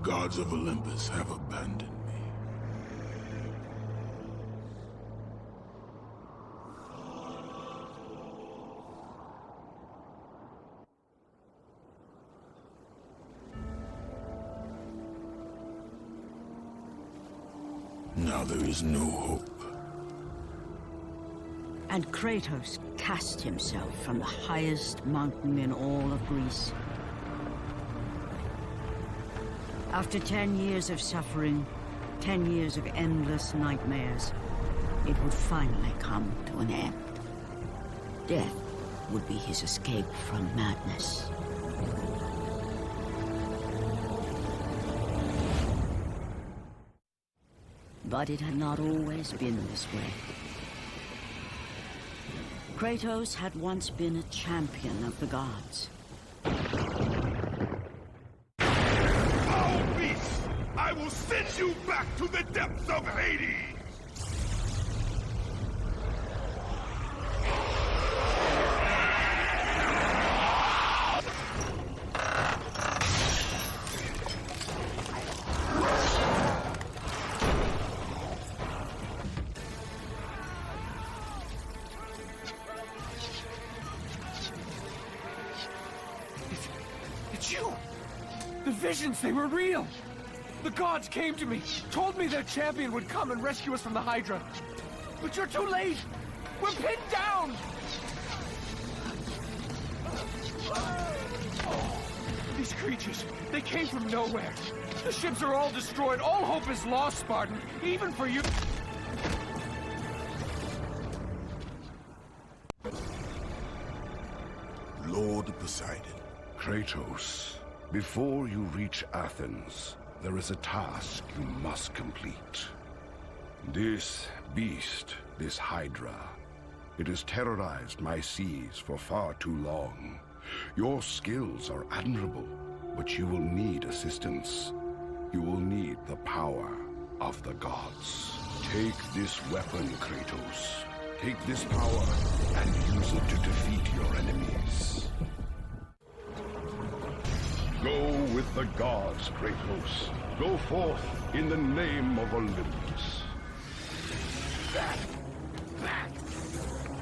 gods of Olympus have abandoned me. Now there is no hope. And Kratos cast himself from the highest mountain in all of Greece. After 10 years of suffering, 10 years of endless nightmares, it would finally come to an end. Death would be his escape from madness. But it had not always been this way. Kratos had once been a champion of the gods. Foul beast! I will send you back to the depths of Hades! It's you! The visions, they were real! The gods came to me, told me their champion would come and rescue us from the Hydra. But you're too late! We're pinned down! These creatures, they came from nowhere. The ships are all destroyed. All hope is lost, Spartan. Even for you. Lord Poseidon. Kratos, before you reach Athens, there is a task you must complete. This beast, this Hydra, it has terrorized my seas for far too long. Your skills are admirable, but you will need assistance. You will need the power of the gods. Take this weapon, Kratos. Take this power and use it to defeat your enemies. Go with the gods, Kratos. Go forth in the name of Olympus. Back!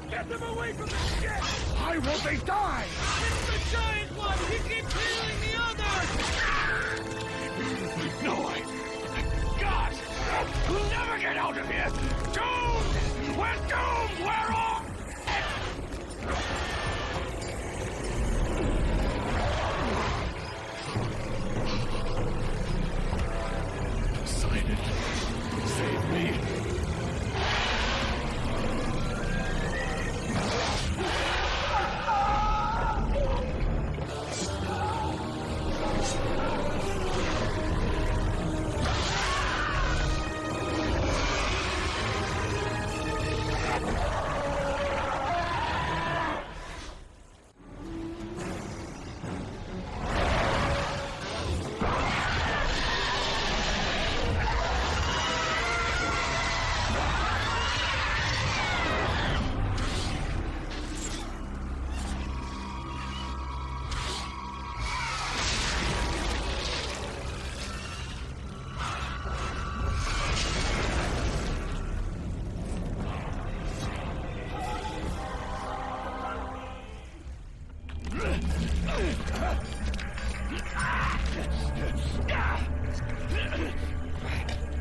Get them away from the ship! Why won't they die? It's the giant one! He keeps healing the others! No, God! We'll never get out of here! Doomed! We're doomed! We're off! Poseidon, save me!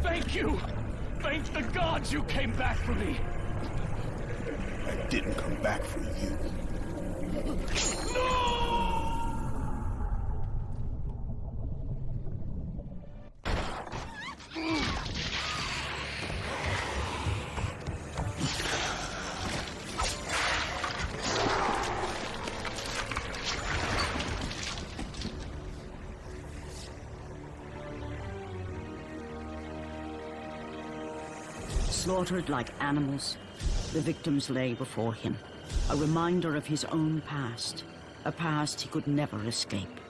Thank you! Thank the gods you came back for me! I didn't come back for you. No! Slaughtered like animals, the victims lay before him, a reminder of his own past, a past he could never escape.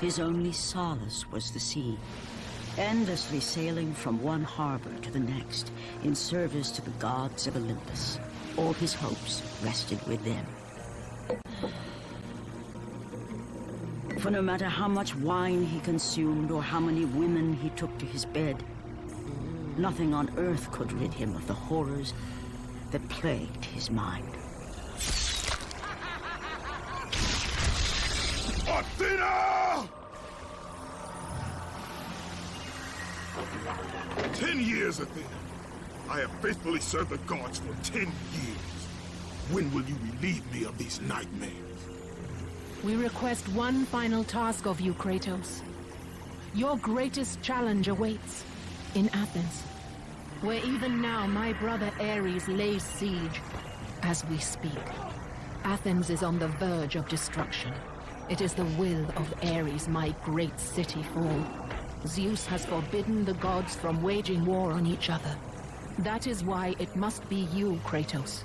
His only solace was the sea, endlessly sailing from one harbor to the next in service to the gods of Olympus. All his hopes rested with them. For no matter how much wine he consumed or how many women he took to his bed, nothing on earth could rid him of the horrors that plagued his mind. Athena! 10 years, Athena. I have faithfully served the gods for 10 years. When will you relieve me of these nightmares? We request one final task of you, Kratos. Your greatest challenge awaits in Athens, where even now my brother Ares lays siege as we speak. Athens is on the verge of destruction. It is the will of Ares my great city fall. Zeus has forbidden the gods from waging war on each other. That is why it must be you, Kratos.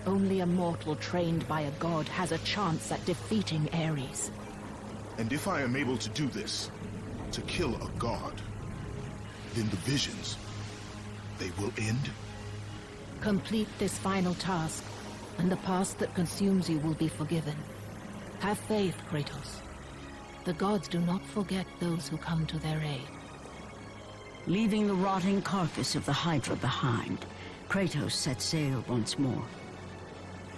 Only a mortal trained by a god has a chance at defeating Ares. And if I am able to do this, to kill a god, then the visions, they will end? Complete this final task, and the past that consumes you will be forgiven. Have faith, Kratos. The gods do not forget those who come to their aid. Leaving the rotting carcass of the Hydra behind, Kratos set sail once more.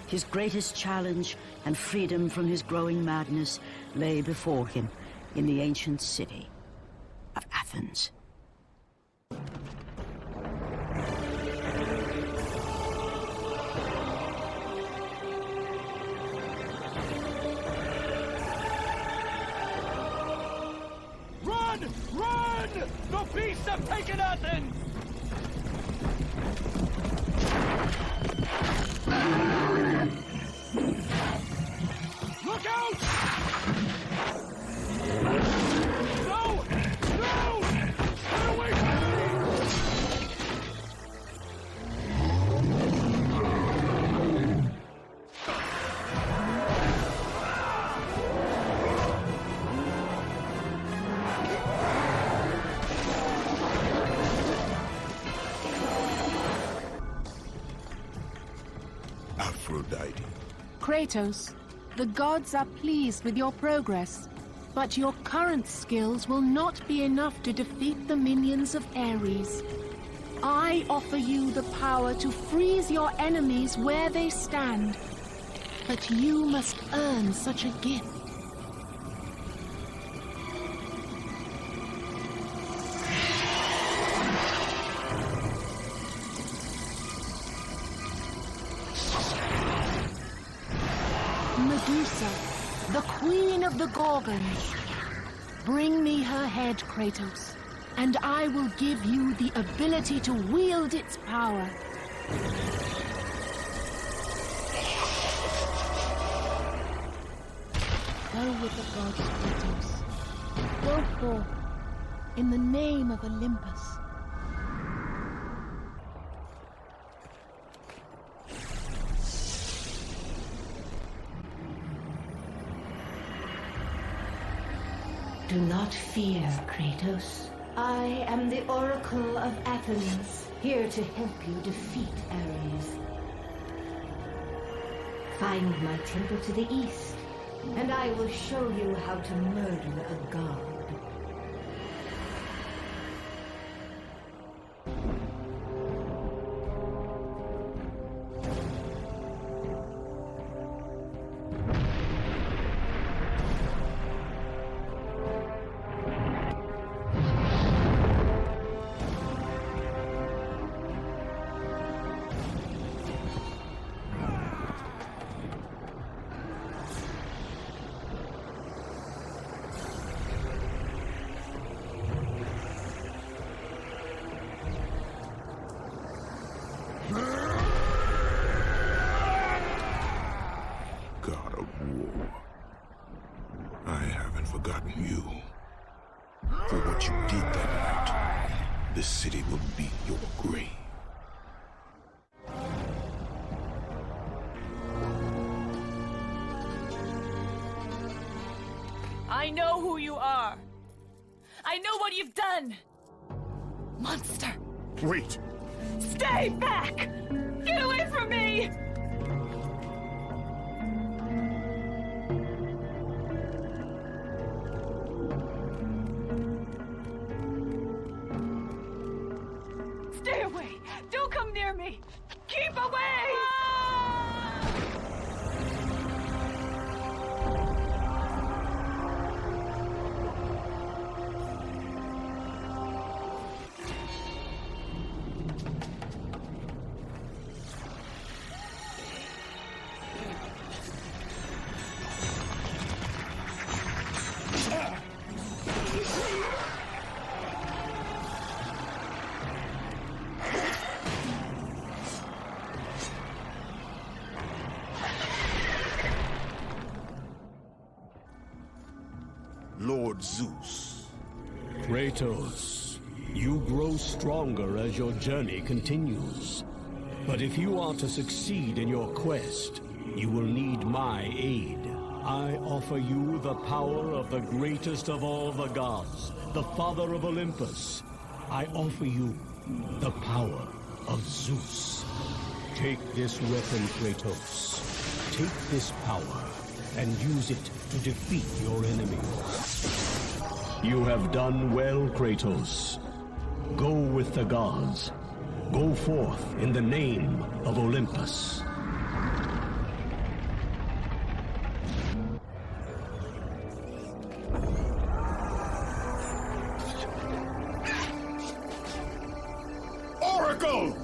His greatest challenge and freedom from his growing madness lay before him in the ancient city of Athens. Run! Run! The beasts have taken Athens! Look out! No! No! Get away from me! Aphrodite. Kratos, the gods are pleased with your progress, but your current skills will not be enough to defeat the minions of Ares. I offer you the power to freeze your enemies where they stand, but you must earn such a gift. Medusa, the queen of the Gorgons. Bring me her head, Kratos, and I will give you the ability to wield its power. Go with the gods, Kratos. Go forth, in the name of Olympus. Do not fear, Kratos. I am the Oracle of Athens, here to help you defeat Ares. Find my temple to the east, and I will show you how to murder a god. God of war. I haven't forgotten you. For what you did that night, this city will be your grave. I know who you are. I know what you've done. Monster. Wait! Stay back! Get away from me! away! Keep away! Lord Zeus. Kratos, you grow stronger as your journey continues. But if you are to succeed in your quest, you will need my aid. I offer you the power of the greatest of all the gods, the father of Olympus. I offer you the power of Zeus. Take this weapon, Kratos. Take this power and use it to defeat your enemies. You have done well, Kratos. Go with the gods. Go forth in the name of Olympus. Oracle!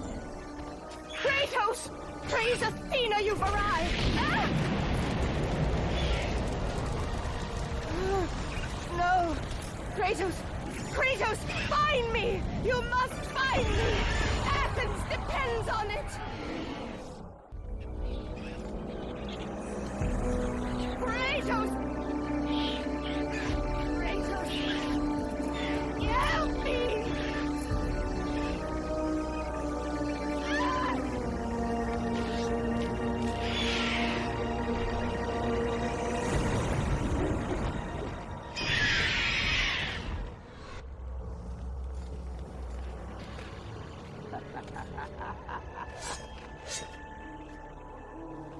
Kratos! Praise Athena, you've arrived! Ah! No! Kratos! Kratos! Find me! You must find me! Athens depends on it! Kratos! Kratos! Help me!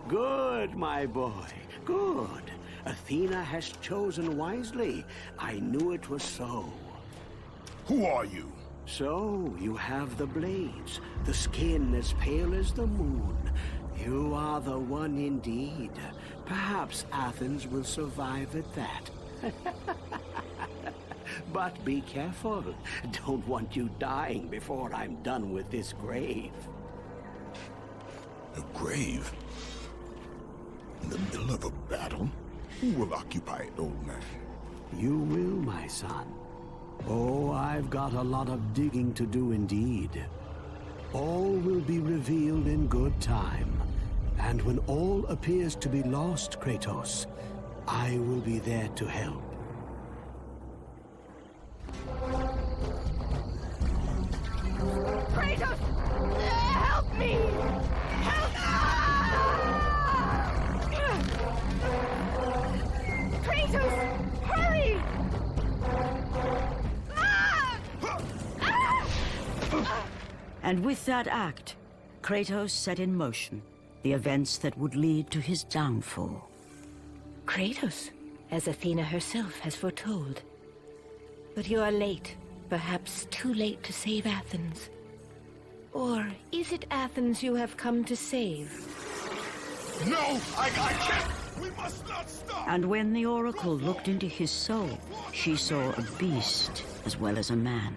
Good, my boy. Good. Athena has chosen wisely. I knew it was so. Who are you? So, you have the blades, the skin as pale as the moon. You are the one indeed. Perhaps Athens will survive at that. But be careful. Don't want you dying before I'm done with this grave. A grave? In the middle of a battle? Who will occupy it, old man? You will, my son. Oh, I've got a lot of digging to do indeed. All will be revealed in good time. And when all appears to be lost, Kratos, I will be there to help. Kratos! Help me! Help! Kratos! Hurry! And with that act, Kratos set in motion the events that would lead to his downfall. Kratos, as Athena herself has foretold. But you are late, perhaps too late to save Athens. Or is it Athens you have come to save? No! I can't! We must not stop! And when the Oracle looked into his soul, she saw a beast as well as a man.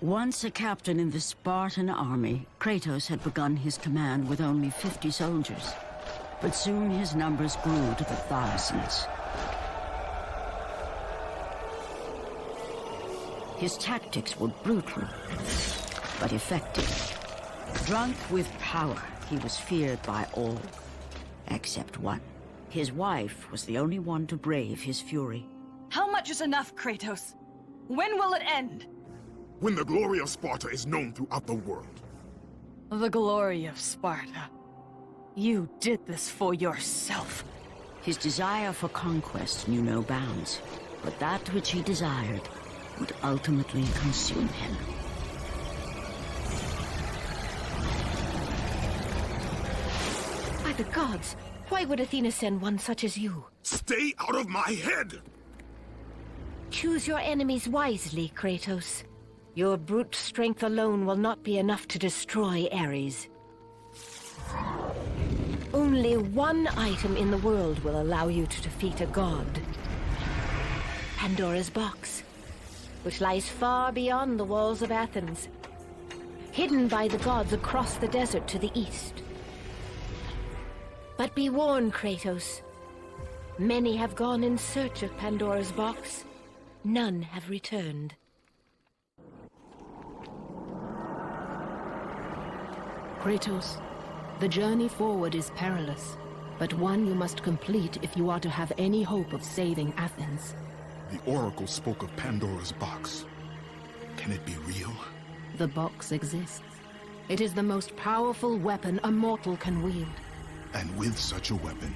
Once a captain in the Spartan army, Kratos had begun his command with only 50 soldiers. But soon his numbers grew to the thousands. His tactics were brutal, but effective. Drunk with power, he was feared by all, except one. His wife was the only one to brave his fury. How much is enough, Kratos? When will it end? When the glory of Sparta is known throughout the world. The glory of Sparta. You did this for yourself. His desire for conquest knew no bounds, but that which he desired would ultimately consume him. By the gods, why would Athena send one such as you? Stay out of my head! Choose your enemies wisely, Kratos. Your brute strength alone will not be enough to destroy Ares. Only one item in the world will allow you to defeat a god. Pandora's box, which lies far beyond the walls of Athens, hidden by the gods across the desert to the east. But be warned, Kratos. Many have gone in search of Pandora's box. None have returned. Kratos, the journey forward is perilous, but one you must complete if you are to have any hope of saving Athens. The Oracle spoke of Pandora's box. Can it be real? The box exists. It is the most powerful weapon a mortal can wield. And with such a weapon,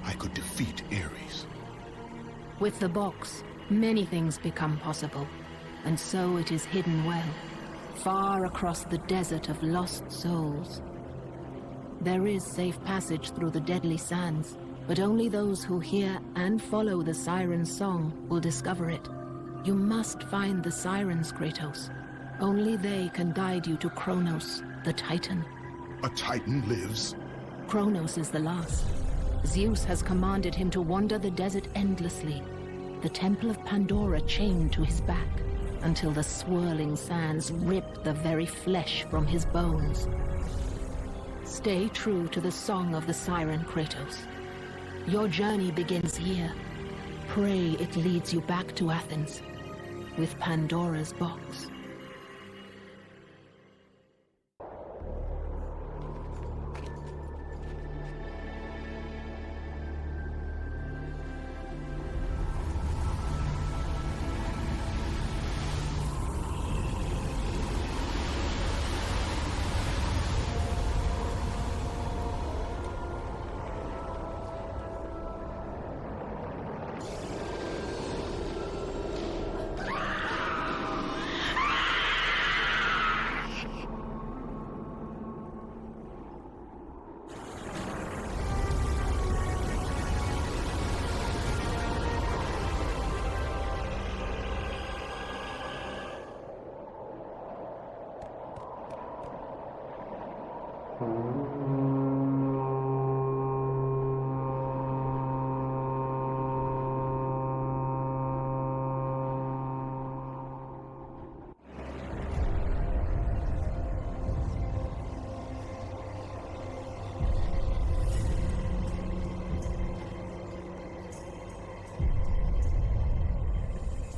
I could defeat Ares. With the box, many things become possible, and so it is hidden well, far across the desert of lost souls. There is safe passage through the deadly sands, but only those who hear and follow the siren's song will discover it. You must find the sirens, Kratos. Only they can guide you to Kronos, the Titan. A Titan lives? Kronos is the last. Zeus has commanded him to wander the desert endlessly, the Temple of Pandora chained to his back, until the swirling sands rip the very flesh from his bones. Stay true to the song of the siren, Kratos. Your journey begins here. Pray it leads you back to Athens, with Pandora's box.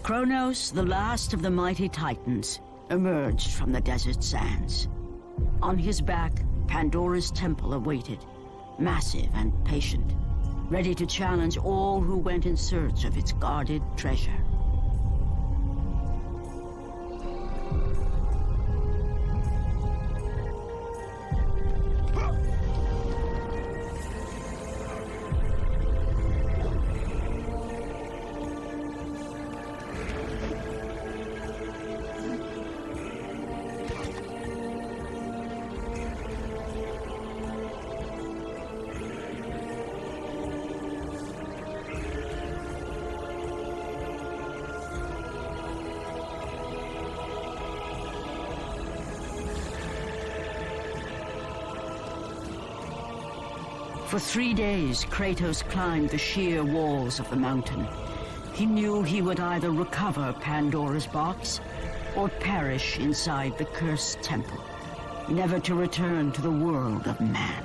Kronos, the last of the mighty Titans, emerged from the desert sands. On his back, Pandora's temple awaited, massive and patient, ready to challenge all who went in search of its guarded treasure. For 3 days, Kratos climbed the sheer walls of the mountain. He knew he would either recover Pandora's box or perish inside the cursed temple, never to return to the world of man.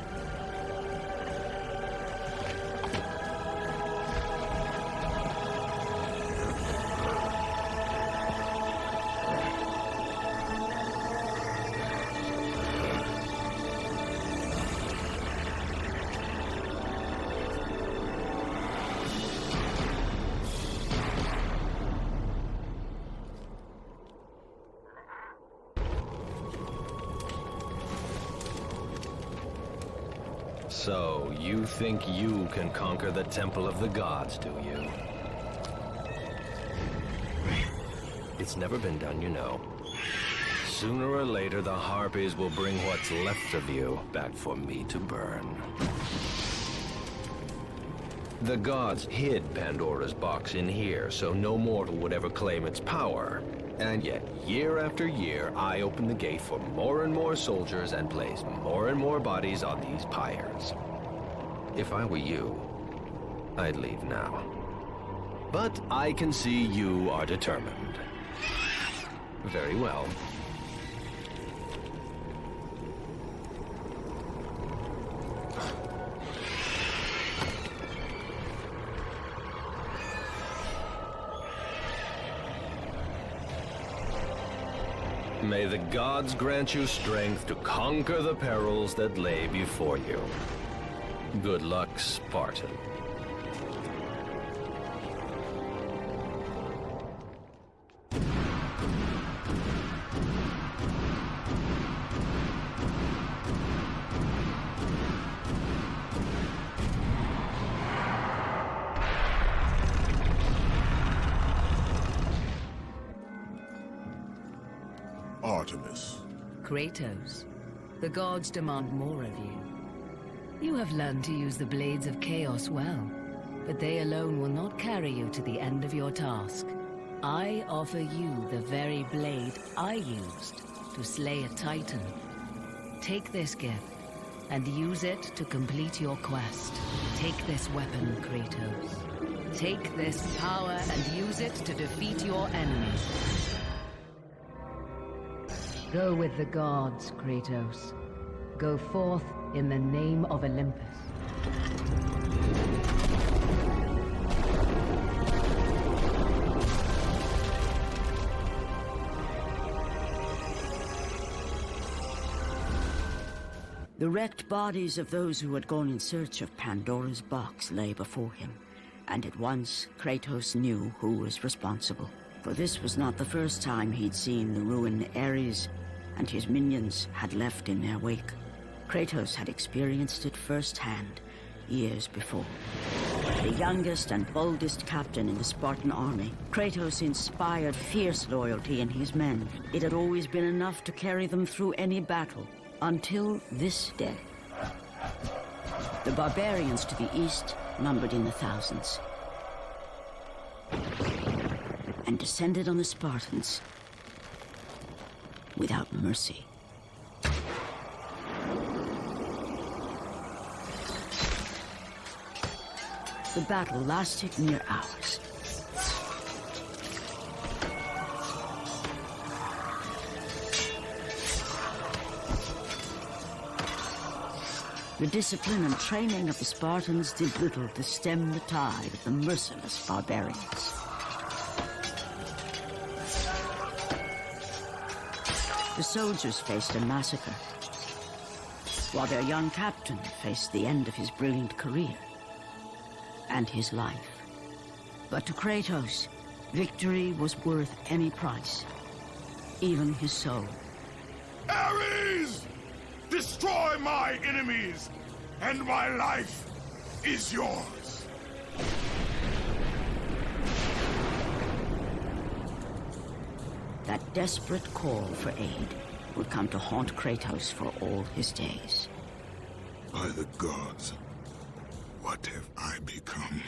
So, you think you can conquer the Temple of the Gods, do you? It's never been done, you know. Sooner or later, the Harpies will bring what's left of you back for me to burn. The gods hid Pandora's box in here, so no mortal would ever claim its power. And yet, year after year, I open the gate for more and more soldiers and place more and more bodies on these pyres. If I were you, I'd leave now. But I can see you are determined. Very well. May the gods grant you strength to conquer the perils that lay before you. Good luck, Spartan. Artemis. Kratos, the gods demand more of you. You have learned to use the Blades of Chaos well, but they alone will not carry you to the end of your task. I offer you the very blade I used to slay a Titan. Take this gift, and use it to complete your quest. Take this weapon, Kratos. Take this power and use it to defeat your enemies. Go with the gods, Kratos. Go forth in the name of Olympus. The wrecked bodies of those who had gone in search of Pandora's box lay before him, and at once Kratos knew who was responsible. For this was not the first time he'd seen the ruin Ares and his minions had left in their wake. Kratos had experienced it firsthand, years before. The youngest and boldest captain in the Spartan army, Kratos inspired fierce loyalty in his men. It had always been enough to carry them through any battle, until this day. The barbarians to the east numbered in the thousands, and descended on the Spartans without mercy. The battle lasted near hours. The discipline and training of the Spartans did little to stem the tide of the merciless barbarians. The soldiers faced a massacre, while their young captain faced the end of his brilliant career and his life. But to Kratos, victory was worth any price, even his soul. Ares! Destroy my enemies, and my life is yours. That desperate call for aid would come to haunt Kratos for all his days. By the gods, what have I become?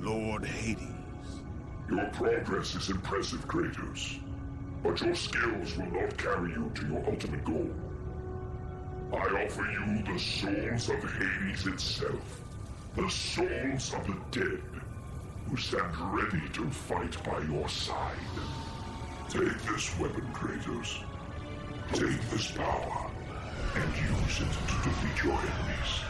Lord Hades. Your progress is impressive, Kratos. But your skills will not carry you to your ultimate goal. I offer you the souls of Hades itself. The souls of the dead, who stand ready to fight by your side. Take this weapon, Kratos. Take this power, and use it to defeat your enemies.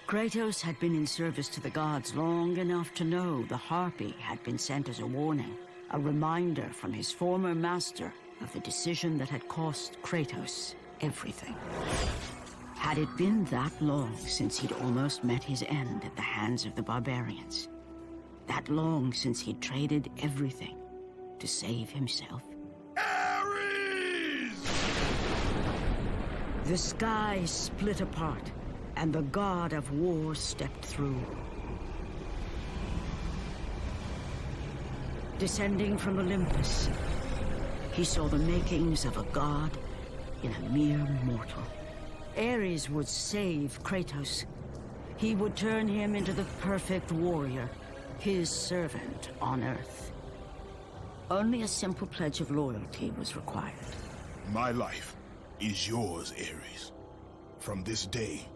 Kratos had been in service to the gods long enough to know the Harpy had been sent as a warning, a reminder from his former master of the decision that had cost Kratos everything. Had it been that long since he'd almost met his end at the hands of the barbarians? That long since he'd traded everything to save himself? Ares! The sky split apart, and the god of war stepped through. Descending from Olympus, he saw the makings of a god in a mere mortal. Ares would save Kratos. He would turn him into the perfect warrior, his servant on Earth. Only a simple pledge of loyalty was required. My life is yours, Ares. From this day,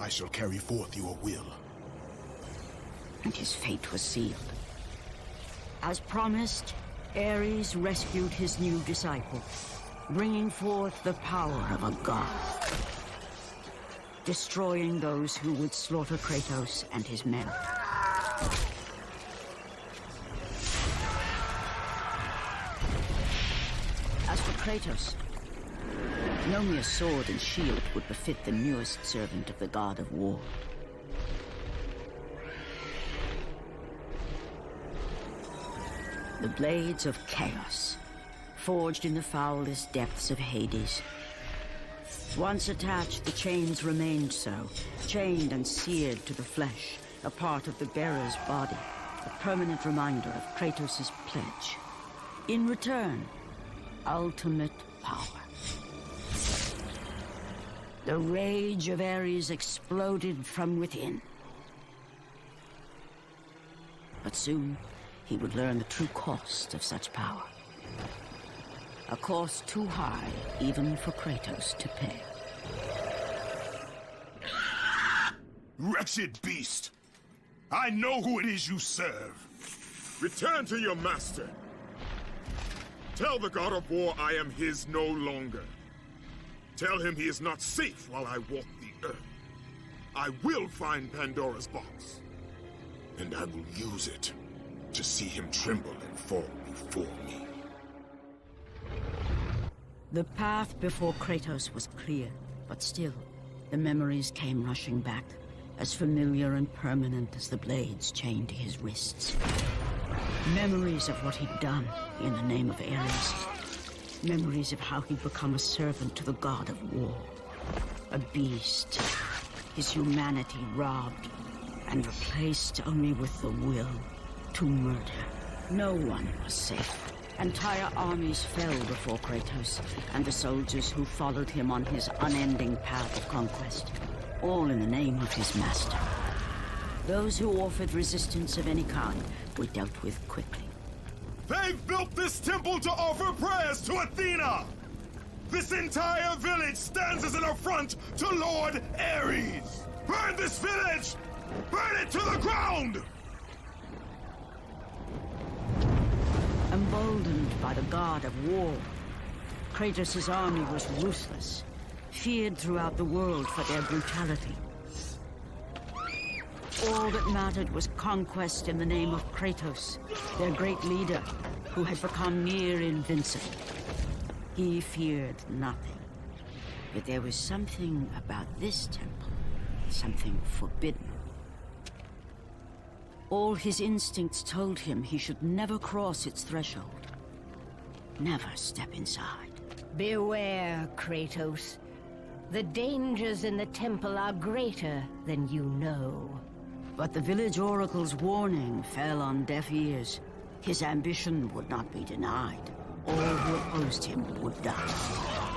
I shall carry forth your will. And his fate was sealed. As promised, Ares rescued his new disciple, bringing forth the power of a god, destroying those who would slaughter Kratos and his men. As for Kratos, no mere sword and shield would befit the newest servant of the god of war. The blades of chaos, forged in the foulest depths of Hades. Once attached, the chains remained so, chained and seared to the flesh, a part of the bearer's body, a permanent reminder of Kratos' pledge. In return, ultimate power. The rage of Ares exploded from within. But soon, he would learn the true cost of such power. A cost too high even for Kratos to pay. Wretched beast! I know who it is you serve. Return to your master. Tell the god of war I am his no longer. Tell him he is not safe while I walk the earth. I will find Pandora's box. And I will use it to see him tremble and fall before me. The path before Kratos was clear, but still, the memories came rushing back, as familiar and permanent as the blades chained to his wrists. Memories of what he'd done in the name of Ares. Memories of how he'd become a servant to the god of war. A beast, his humanity robbed and replaced only with the will to murder. No one was safe. Entire armies fell before Kratos and the soldiers who followed him on his unending path of conquest, all in the name of his master. Those who offered resistance of any kind were dealt with quickly. They've built this temple to offer prayers to Athena! This entire village stands as an affront to Lord Ares! Burn this village! Burn it to the ground! Emboldened by the god of war, Kratos' army was ruthless, feared throughout the world for their brutality. All that mattered was conquest in the name of Kratos, their great leader, who had become near invincible. He feared nothing. But there was something about this temple, something forbidden. All his instincts told him he should never cross its threshold. Never step inside. Beware, Kratos. The dangers in the temple are greater than you know. But the village oracle's warning fell on deaf ears. His ambition would not be denied. All who opposed him would die.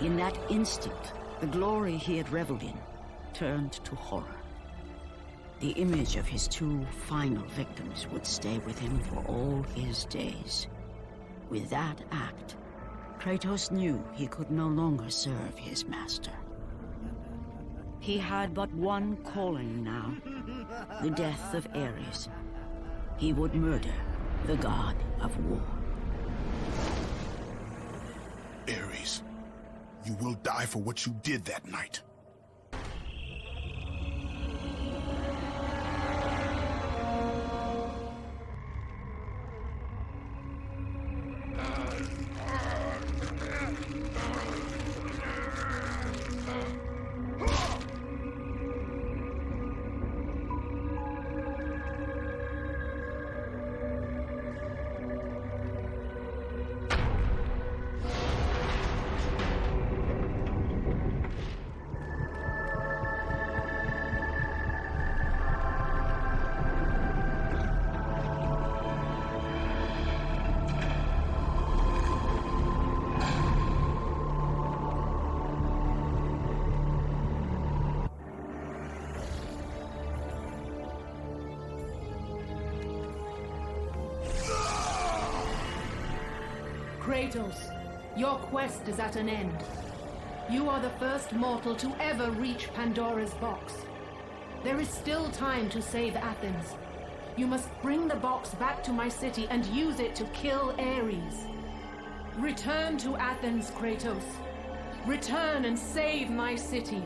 In that instant, the glory he had reveled in turned to horror. The image of his two final victims would stay with him for all his days. With that act, Kratos knew he could no longer serve his master. He had but one calling now, the death of Ares. He would murder the god of war. Ares, you will die for what you did that night. Kratos, your quest is at an end. You are the first mortal to ever reach Pandora's box. There is still time to save Athens. You must bring the box back to my city and use it to kill Ares. Return to Athens, Kratos. Return and save my city.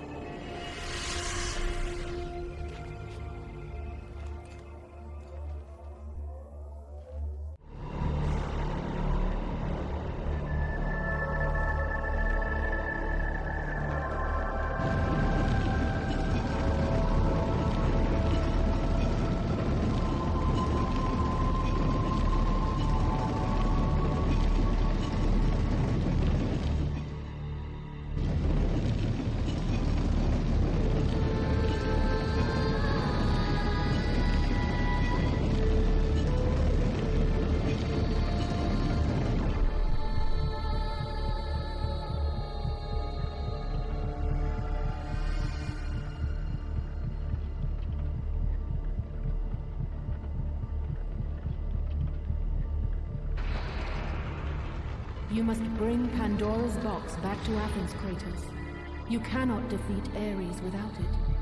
You must bring Pandora's box back to Athens, Kratos. You cannot defeat Ares without it.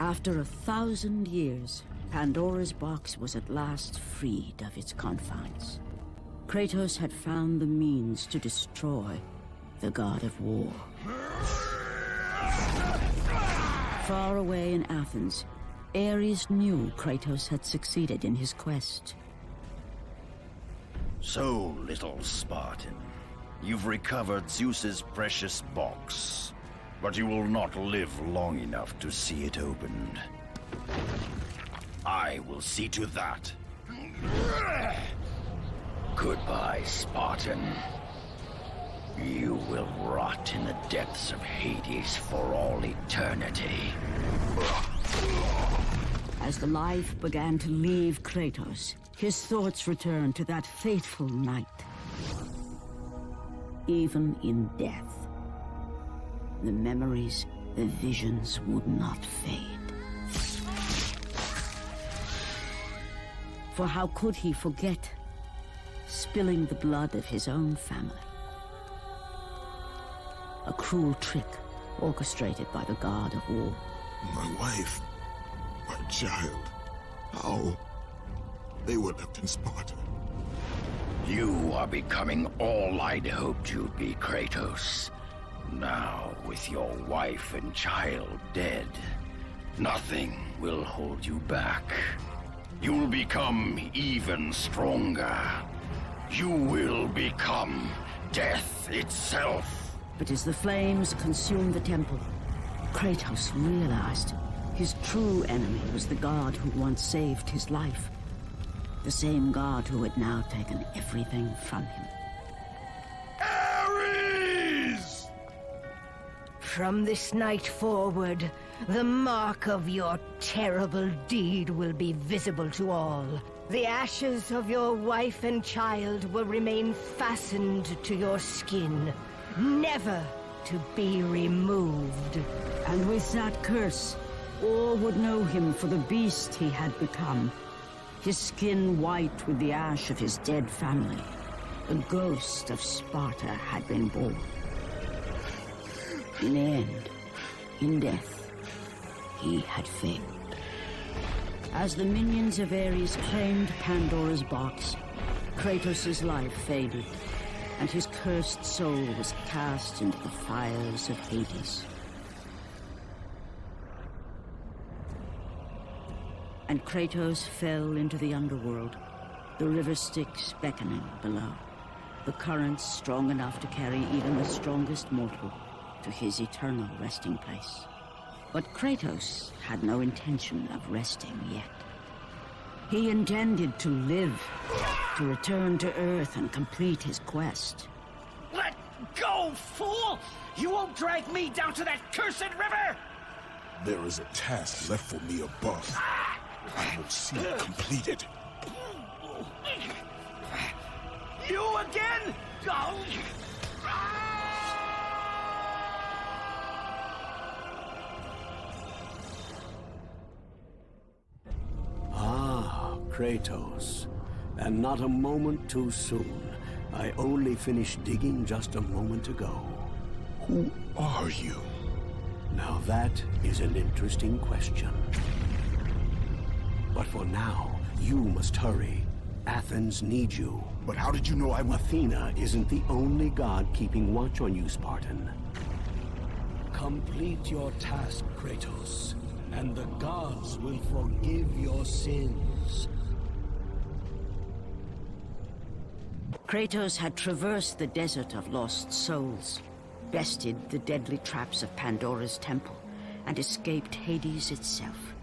After 1,000 years, Pandora's box was at last freed of its confines. Kratos had found the means to destroy the god of war. Far away in Athens, Ares knew Kratos had succeeded in his quest. So, little Spartan, you've recovered Zeus's precious box, but you will not live long enough to see it opened. I will see to that. Goodbye, Spartan. You will rot in the depths of Hades for all eternity. As the life began to leave Kratos, his thoughts returned to that fateful night. Even in death, the memories, the visions would not fade. For how could he forget spilling the blood of his own family? A cruel trick orchestrated by the god of war. My wife, my child, how? They were left in Sparta. You are becoming all I'd hoped you'd be, Kratos. Now, with your wife and child dead, nothing will hold you back. You'll become even stronger. You will become death itself. But as the flames consumed the temple, Kratos realized his true enemy was the god who once saved his life. The same god who had now taken everything from him. Ares! From this night forward, the mark of your terrible deed will be visible to all. The ashes of your wife and child will remain fastened to your skin, never to be removed. And with that curse, all would know him for the beast he had become. His skin white with the ash of his dead family. The ghost of Sparta had been born. In the end, in death, he had failed. As the minions of Ares claimed Pandora's box, Kratos' life faded, and his cursed soul was cast into the fires of Hades. And Kratos fell into the underworld, the river Styx beckoning below, the currents strong enough to carry even the strongest mortal to his eternal resting place. But Kratos had no intention of resting yet. He intended to live, to return to Earth and complete his quest. Let go, fool! You won't drag me down to that cursed river! There is a task left for me above. I will see it completed. You again? Oh. Ah, Kratos. And not a moment too soon. I only finished digging just a moment ago. Who are you? Now that is an interesting question. But for now, you must hurry. Athens needs you. But how did you know I was... Athena isn't the only god keeping watch on you, Spartan. Complete your task, Kratos, and the gods will forgive your sins. Kratos had traversed the desert of lost souls, bested the deadly traps of Pandora's temple, and escaped Hades itself.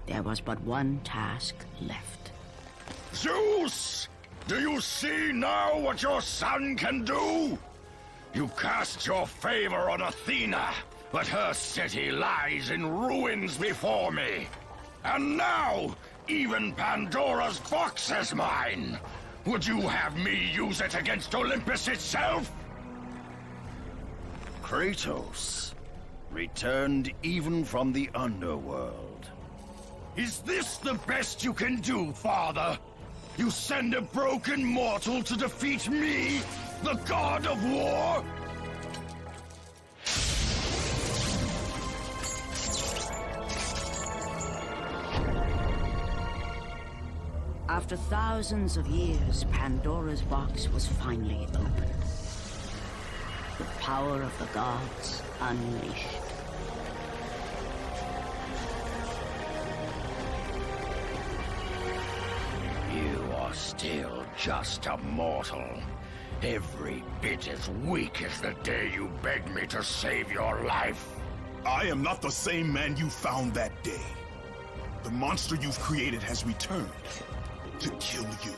There was but one task left. Zeus! Do you see now what your son can do? You cast your favor on Athena, but her city lies in ruins before me. And now, even Pandora's box is mine. Would you have me use it against Olympus itself? Kratos, returned even from the underworld. Is this the best you can do, father? You send a broken mortal to defeat me, the god of war? After thousands of years, Pandora's box was finally opened. The power of the gods unleashed. still just a mortal. Every bit as weak as the day you begged me to save your life. I am not the same man you found that day. The monster you've created has returned to kill you.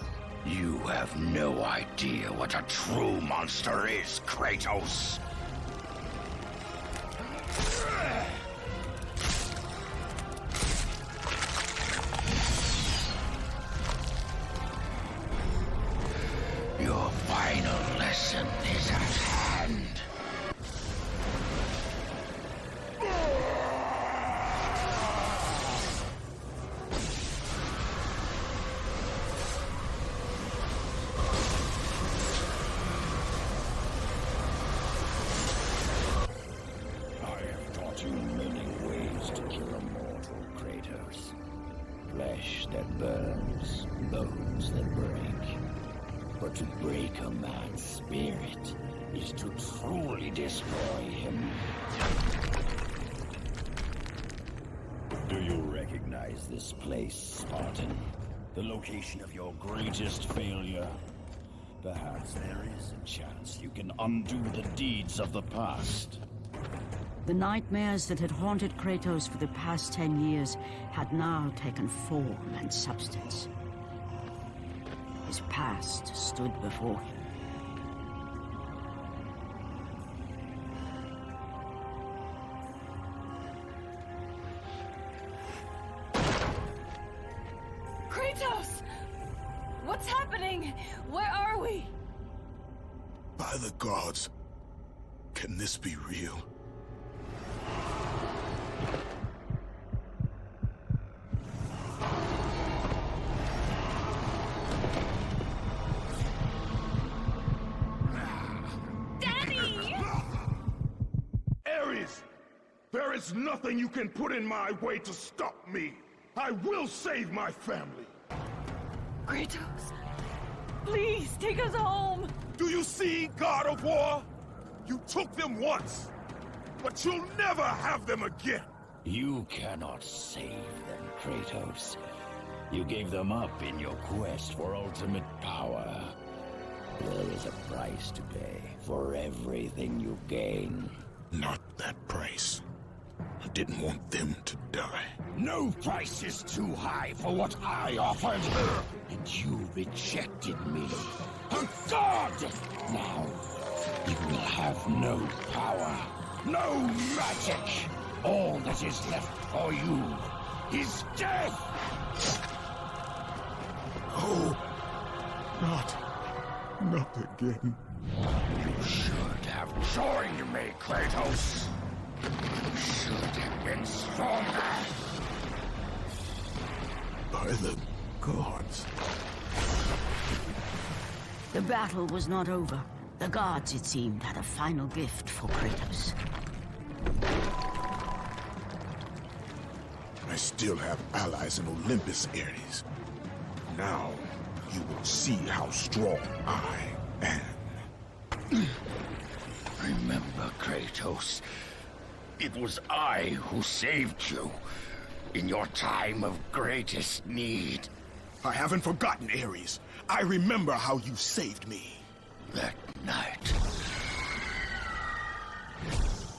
You have no idea what a true monster is, Kratos. Your final lesson is at hand. I have taught you many ways to kill a mortal, Kratos. Flesh that burns, bones that break. But to break a man's spirit is to truly destroy him. Do you recognize this place, Spartan? The location of your greatest failure? Perhaps there is a chance you can undo the deeds of the past. The nightmares that had haunted Kratos for the past 10 years had now taken form and substance. His past stood before him. Kratos! What's happening? Where are we? By the gods, can this be real? There is nothing you can put in my way to stop me. I will save my family. Kratos, please take us home. Do you see, God of War? You took them once, but you'll never have them again. You cannot save them, Kratos. You gave them up in your quest for ultimate power. There is a price to pay for everything you gain. Not that price. I didn't want them to die. No price is too high for what I offered. And you rejected me. A god! Now, you will have no power, no magic. All that is left for you is death! Oh, not again. You should have joined me, Kratos. You should have been stronger. By the gods. The battle was not over. The gods, it seemed, had a final gift for Kratos. I still have allies in Olympus, Ares. Now, you will see how strong I am. Remember, Kratos, it was I who saved you in your time of greatest need. I haven't forgotten, Ares. I remember how you saved me. That night,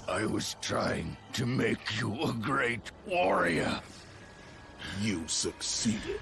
I was trying to make you a great warrior. You succeeded.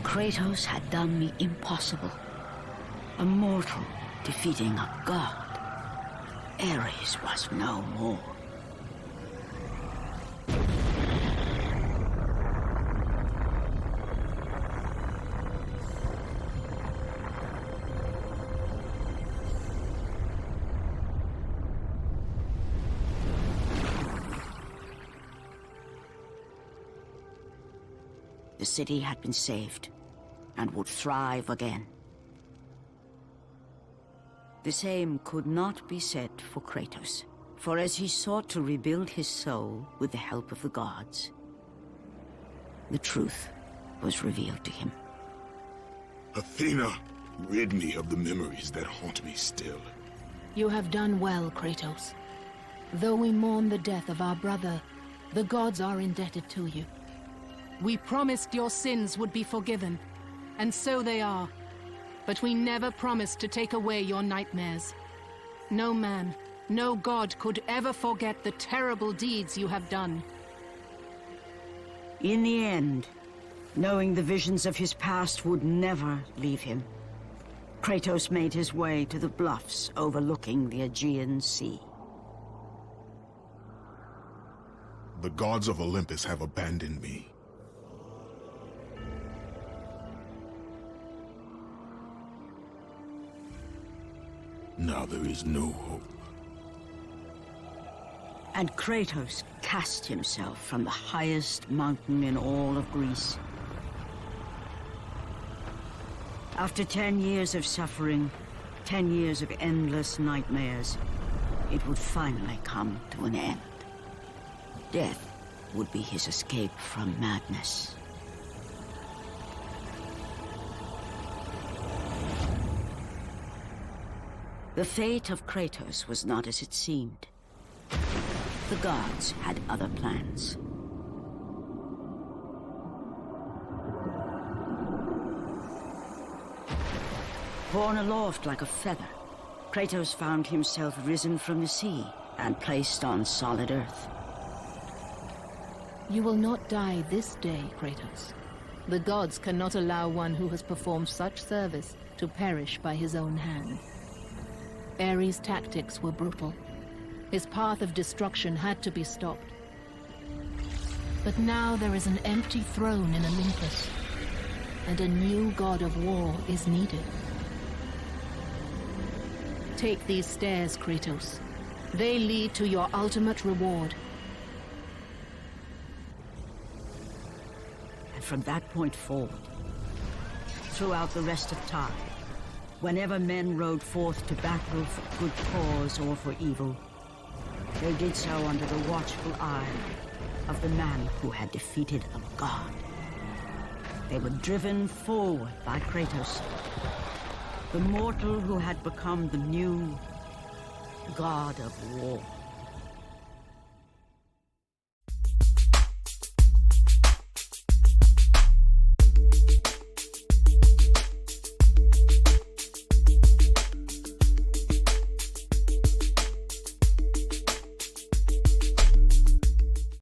Kratos had done me impossible. A mortal defeating a god. Ares was no more. The city had been saved and would thrive again. The same could not be said for Kratos, For as he sought to rebuild his soul with the help of the gods, the truth was revealed to him. Athena, rid me of the memories that haunt me still. You have done well, Kratos. Though we mourn the death of our brother, the gods are indebted to you. We promised your sins would be forgiven, and so they are. But we never promised to take away your nightmares. No man, no god could ever forget the terrible deeds you have done. In the end, knowing the visions of his past would never leave him, Kratos made his way to the bluffs overlooking the Aegean Sea. The gods of Olympus have abandoned me. Now there is no hope. And Kratos cast himself from the highest mountain in all of Greece. After 10 years of suffering, 10 years of endless nightmares, it would finally come to an end. Death would be his escape from madness. The fate of Kratos was not as it seemed. The gods had other plans. Borne aloft like a feather, Kratos found himself risen from the sea and placed on solid earth. You will not die this day, Kratos. The gods cannot allow one who has performed such service to perish by his own hand. Ares' tactics were brutal. His path of destruction had to be stopped. But now there is an empty throne in Olympus, and a new god of war is needed. Take these stairs, Kratos. They lead to your ultimate reward. And from that point forward, throughout the rest of time, whenever men rode forth to battle for good cause or for evil, they did so under the watchful eye of the man who had defeated a god. They were driven forward by Kratos, the mortal who had become the new god of war.